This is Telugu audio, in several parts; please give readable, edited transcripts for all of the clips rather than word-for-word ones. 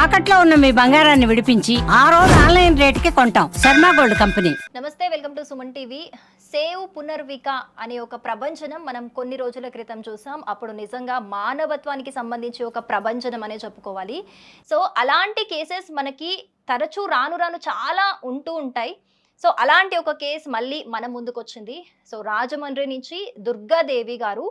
తాకట్లో ఉన్న మీ బంగారాన్ని విడిపించి ఆ రోజు ఆన్లైన్ రేటుకి కొంటాం. Sharma gold company. నమస్తే, వెల్కమ్ టు సుమన్ టీవీ. సేవ్ పునర్విక అనే ఒక ప్రభంజనం మనం కొన్ని రోజుల క్రితం చూసాం. అప్పుడు నిజంగా మానవత్వానికి సంబంధించి ఒక ప్రభంజనం అనే చెప్పుకోవాలి. సో అలాంటి కేసెస్ మనకి తరచూ రాను రాను చాలా ఉంటూ ఉంటాయి. సో అలాంటి ఒక కేసు మళ్ళీ మన ముందుకొచ్చింది. సో రాజమండ్రి నుంచి దుర్గాదేవి గారు,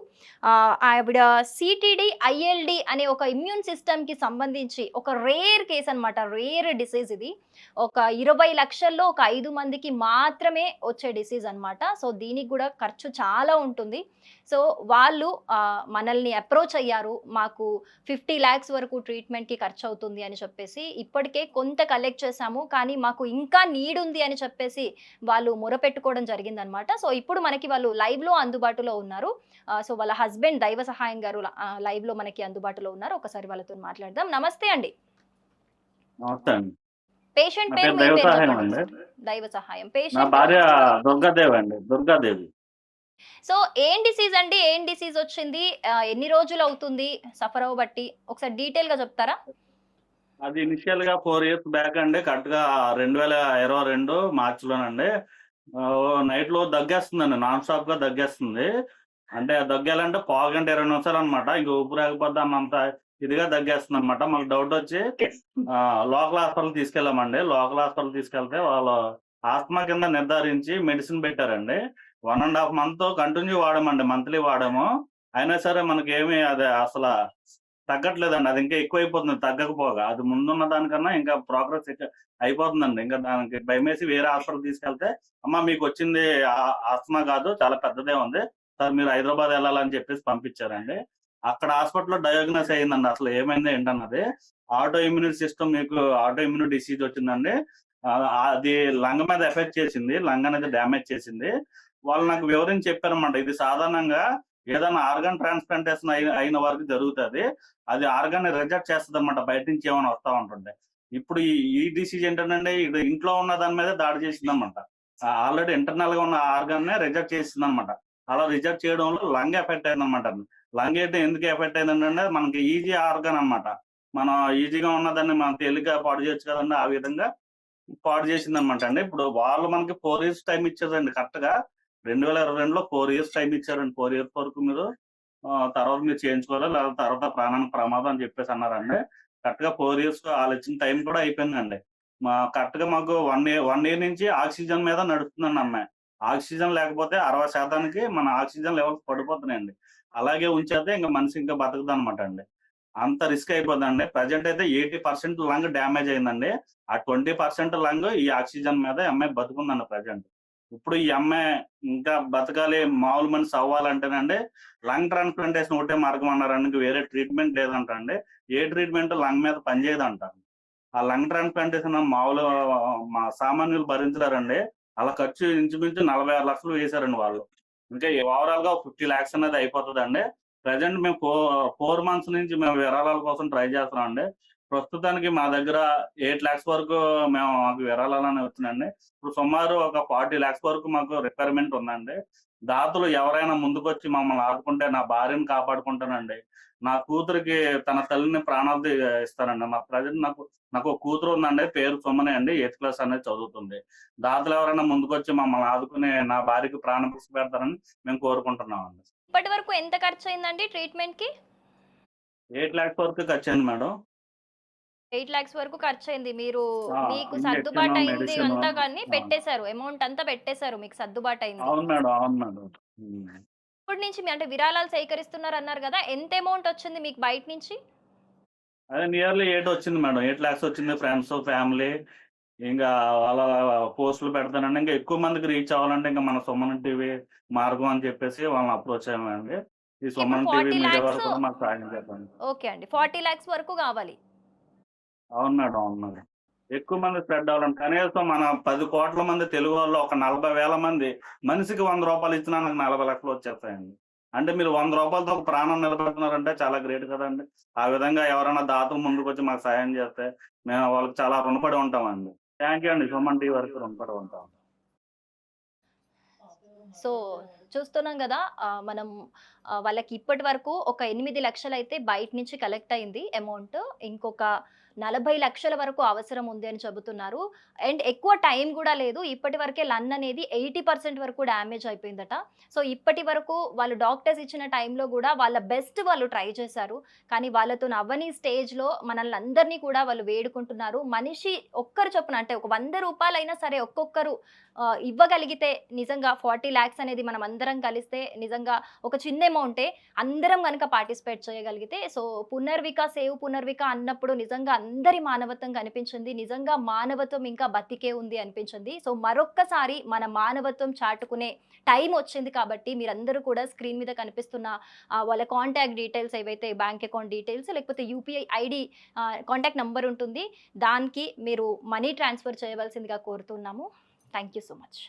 ఆవిడ సిటిడి ఐఎల్డి అనే ఒక ఇమ్యూన్ సిస్టమ్కి సంబంధించి ఒక రేర్ కేసు అనమాట. రేర్ డిసీజ్ ఇది. ఒక 20 లక్షల్లో ఒక 5 మందికి మాత్రమే వచ్చే డిసీజ్ అనమాట. సో దీనికి కూడా ఖర్చు చాలా ఉంటుంది. సో వాళ్ళు మనల్ని అప్రోచ్ అయ్యారు. మాకు 50 లాక్స్ వరకు ట్రీట్మెంట్‌కి ఖర్చవుతుంది అని చెప్పేసి. ఇప్పటికే కొంత కలెక్ట్ చేశాము. కానీ మాకు ఇంకా నీడ్ ఉంది అని చెప్పేసి వాళ్ళు మొరపెట్టుకోవడం జరిగిందనమాట. సో ఇప్పుడు మనకి వాళ్ళు లైవ్‌లో అందుబాటులో ఉన్నారు. సో వాళ్ళ హస్బెండ్ దైవ సహాయం గారు లైవ్‌లో మనకి అందుబాటులో ఉన్నారు. ఒకసారి వాళ్ళతోని మాట్లాడదాం. నమస్తే అండి. నమస్తే అండి. పేషెంట్ నా పేరు పేరు మీ దైవ పేరు సహాయం చెప్పండి. అండి. దైవ సహాయం. నా పేషెంట్ భార్య దుర్గాదేవి అండి. దుర్గాదేవి. సో ఏం డిసీజ్ అండి? ఏం డిసీజ్ వచ్చింది? ఎన్ని రోజులు అవుతుంది సఫర్ అవ్వబట్టి? ఒకసారి డీటెయిల్‌గా చెప్తారా? అది ఇనిషియల్ గా 4 ఇయర్స్ బ్యాక్ అండి. కరెక్ట్ గా 2022 మార్చిలోనండి. నైట్ లో దగ్గేస్తుందండి. నాన్ స్టాప్ గా దగ్గేస్తుంది. అంటే దగ్గాలంటే పావుగంట 20 నిమిషాలు అనమాట. ఇంక ఊపిరాగిపోద్ది అన్నంత ఇదిగా దగ్గేస్తుంది అనమాట. మాకు డౌట్ వచ్చి లోకల్ హాస్పిటల్ తీసుకెళ్ళామండి. లోకల్ హాస్పిటల్ తీసుకెళ్తే వాళ్ళు ఆస్మా కింద నిర్ధారించి మెడిసిన్ పెట్టారండి. 1.5 మంత్ కంటిన్యూ వాడామండి. మంత్లీ వాడాము. అయినా సరే మనకేమి అది అసలు తగ్గట్లేదండి. అది ఇంకా ఎక్కువైపోతుంది తగ్గకపోగా. అది ముందున్న దానికన్నా ఇంకా ప్రోగ్రెస్ అయిపోతుందండి. ఇంకా దానికి భయమేసి వేరే హాస్పిటల్ తీసుకెళ్తే, "అమ్మ మీకొచ్చింది ఆస్తమా కాదు. చాలా పెద్దదే ఉంది. సార్ మీరు హైదరాబాద్ ఎళ్ళాలని" చెప్పేసి పంపించారండి. అక్కడ హాస్పిటల్‌లో డయాగ్నోస్ అయిందండి. అసలు ఏమైందో ఏంటన్నది. ఆటో ఇమ్యూన్ డిసీజ్ వచ్చిందండి. అది లంగ్ మీద ఎఫెక్ట్ చేసింది. లంగ్ అనేది డ్యామేజ్ చేసింది. వాళ్ళు నాకు వివరించి చెప్పారన్నమాట. ఇది సాధారణంగా ఏదైనా ఆర్గాన్ ట్రాన్స్‌ప్లాంటేషన్ అయిన వారికి జరుగుతది. అది ఆర్గాన్‌ని రిజెక్ట్ చేస్తదన్నమాట. బయట నుంచి ఏమైనా వస్తా ఉంటుంటే. ఇప్పుడు ఈ డిసీజ్ ఏంటంటే ఇది ఇంట్లో ఉన్న దాని మీదే దాడి చేసిందన్నమాట. ఆల్రెడీ ఇంటర్నల్‌గా ఉన్న ఆర్గాన్‌నే రిజెక్ట్ చేసిందన్నమాట. అలా రిజెక్ట్ చేయడం వల్ల లంగ్ ఎఫెక్ట్ అయిందన్నమాట. లంగ్ అయితే ఎందుకు ఎఫెక్ట్ అయిందంటే మనకి ఈజీ ఆర్గాన్ అన్నమాట. మనం ఈజీగా ఉన్నదాన్ని మనం తేలిగ్గా పాడు చేయొచ్చు కదండీ! ఆ విధంగా పాడు చేసిందన్నమాట అండి. ఇప్పుడు వాళ్ళు మనకి 4 ఇయర్స్ టైమ్ ఇచ్చారండి కరెక్ట్‌గా. 2022లో 4 ఇయర్స్ టైమ్ ఇచ్చారండి. 4 ఇయర్స్ వరకు మీరు తర్వాత మీరు చేయించుకోవాలి. లేదా తర్వాత ప్రాణానికి ప్రమాదం అని చెప్పేసి అన్నారండి. కరెక్ట్‌గా 4 ఇయర్స్ ఆళ్ళిచ్చిన టైం కూడా అయిపోయిందండి. కరెక్ట్‌గా మాకు 1 ఇయర్ నుంచి ఆక్సిజన్ మీద నడుస్తుందండి అమ్మాయి. ఆక్సిజన్ లేకపోతే 60% మన ఆక్సిజన్ లెవెల్స్ పడిపోతున్నాయండి. అలాగే ఉంచేస్తే ఇంక మనిషి ఇంకా బతకదనమాట అండి. అంత రిస్క్ అయిపోద్దండి. ప్రెజెంట్ అయితే 80% లంగ్ డ్యామేజ్ అయిందండి. ఆ 20% లంగ్ ఈ ఆక్సిజన్ మీద ఈ అమ్మాయి బతుకుందండి ప్రెజెంట్. ఇప్పుడు ఈ అమ్మాయి ఇంకా బతకాలి, మామూలు మనిషి అవ్వాలంటేనండి లంగ్ ట్రాన్స్‌ప్లాంటేషన్ ఒకటే మార్గం అన్నారండి. ఇంక వేరే ట్రీట్మెంట్ లేదంట అండి. ఏ ట్రీట్మెంట్ లంగ్ మీద పనిచేయదంట. ఆ లంగ్ ట్రాన్స్‌ప్లాంటేషన్ మామూలు సామాన్యులు భరించలేరండి. అలా ఖర్చు ఇంచుమించు 46 లక్షలు వేశారండి వాళ్ళు. ఇంకా ఓవరాల్‌గా 50 లాక్స్ అనేది అయిపోతదండి. ప్రెజెంట్ మేము 4 మంత్స్ నుంచి మేము విరాళాల కోసం ట్రై చేస్తున్నామండి. ప్రస్తుతానికి మా దగ్గర 8 లాక్స్ వరకు మాకు విరాళాలనేవి వచ్చినాయండి. ఇప్పుడు సుమారు ఒక 40 లాక్స్ వరకు మాకు రిక్వైర్మెంట్ ఉందండి. దాతలు ఎవరైనా ముందుకొచ్చి మమ్మల్ని ఆదుకుంటే నా భార్యని కాపాడుకుంటానండి. నా కూతురికి తన తల్లిని ప్రాణాలు ఇస్తానండి. ప్రెజెంట్ నాకు ఒక కూతురు ఉందండి. పేరు సుమని అండి. 8థ్ క్లాస్ అనేది చదువుతుంది. దాతలు ఎవరైనా ముందుకొచ్చి మమ్మల్ని ఆదుకుని నా భార్యకి ప్రాణభిక్ష పెడతారని మేము కోరుకుంటున్నామండి. ఇప్పటి వరకు ఎంత ఖర్చయిందండి ట్రీట్మెంట్‌కి? 8 లాక్స్ వరకు ఖర్చయింది మేడం. 8 లాక్స్ వరకు ఖర్చయింది. మీరు మీకు ఇంజెక్షన్, సర్దుబాటయింది మెడిసిన్. అంతా గాని పెట్టేశారు. అమౌంట్ అంతా పెట్టేశారు. మీకు సర్దుబాటయింది. అవును మేడం. అవును మేడం. హ్మ్. ఇప్పటి నుంచి అంటే విరాళాలు సేకరిస్తున్నారన్నారు గదా! ఎంత అమౌంట్ వచ్చింది మీకు బయట నుంచి? అదే నియర్లీ 8 వచ్చింది మేడం. 8 లాక్స్ వచ్చింది. ఫ్రెండ్స్, ఫ్యామిలీ ఇంకా అలా పోస్టులు పెడతానండి. ఇంకా ఎక్కువ మందికి రీచ్ అవ్వాలంటే ఇంకా మన సుమన్ టీవీ మార్గం అని చెప్పేసి వాళ్ళని అప్రోచ్ అయ్యామండి. ఈ ఇప్పుడు సుమన్ టీవీ 40 మీడియా వారు లాక్స్ కూడా మాకు సహాయం చేద్దాం. ఓకే అండి. 40 లాక్స్ వరకు గావాలి. అవును మేడం. అవును మేడం. ఎక్కువ మంది స్ప్రెడ్ అవ్వాలండి. కనీసం మన 10,00,00,000 మంది తెలుగు వాళ్ళు ఒక 40,000 మంది మనిషికి రూ. 100 ఇచ్చినా నాకు 40,00,000 వచ్చేస్తాయండి. అంటే మీరు రూ. 100తో ఒక ప్రాణం నిలబెడుతున్నారంటే చాలా గ్రేట్ కదండీ! ఆ విధంగా ఎవరైనా దాతలు ముందుకొచ్చి మాకు సహాయం చేస్తే మేము వాళ్ళకి చాలా రుణపడి ఉంటామండి. థాంక్ యూ అండి. సుమన్ టీవీ వరకు రుణపడి ఉంటాం. సో, చూస్తున్నాం గదా! మనం వాళ్ళకి ఇప్పటి వరకు ఒక 8 లక్షలైతే బయట నుంచి కలెక్ట్ అయింది అమౌంట్. ఇంకొక 40 లక్షల వరకు అవసరం ఉంది అని చెబుతున్నారు. అండ్ ఎక్కువ టైం గూడా లేదు. ఇప్పటి వరకే లంగ్ అనేది 80% వరకు డ్యామేజ్ అయిపోయిందట. సో, ఇప్పటి వరకు వాళ్ళు డాక్టర్స్ ఇచ్చిన టైంలో గూడా వాళ్ళ బెస్ట్ వాళ్ళు ట్రై చేశారు. కానీ వాళ్ళతోని అవ్వని స్టేజ్‌లో మనల్ని అందరినీ కూడా వాళ్ళు వేడుకుంటున్నారు. మనిషి ఒక్కరు చొప్పున అంటే ఒక ₹100 సరే ఒక్కొక్కరు ఇవ్వగలిగితే నిజంగా 40 లాక్స్ అనేది మనం అందరం కలిస్తే నిజంగా ఒక చిన్న అమౌంటే. అందరం గనక పార్టిసిపేట్ చేయగలిగితే సో, పునర్విక సేవ్ పునర్విక అన్నప్పుడు నిజంగా అందరి మానవత్వం కనిపించింది. నిజంగా మానవత్వం ఇంకా బతికే ఉంది అనిపించింది. సో, మరొక్కసారి మన మానవత్వం చాటుకునే టైం వచ్చింది కాబట్టి మీరందరూ కూడా స్క్రీన్ మీద కనిపిస్తున్న వాళ్ళ కాంటాక్ట్ డీటెయిల్స్ ఏవైతే బ్యాంక్ అకౌంట్ డీటెయిల్స్ లేకపోతే యూపీఐ ఐడి కాంటాక్ట్ నంబర్ ఉంటుంది. దానికి మీరు మనీ ట్రాన్స్‌ఫర్ చేయవలసిందిగా కోరుతున్నాము. Thank you so much.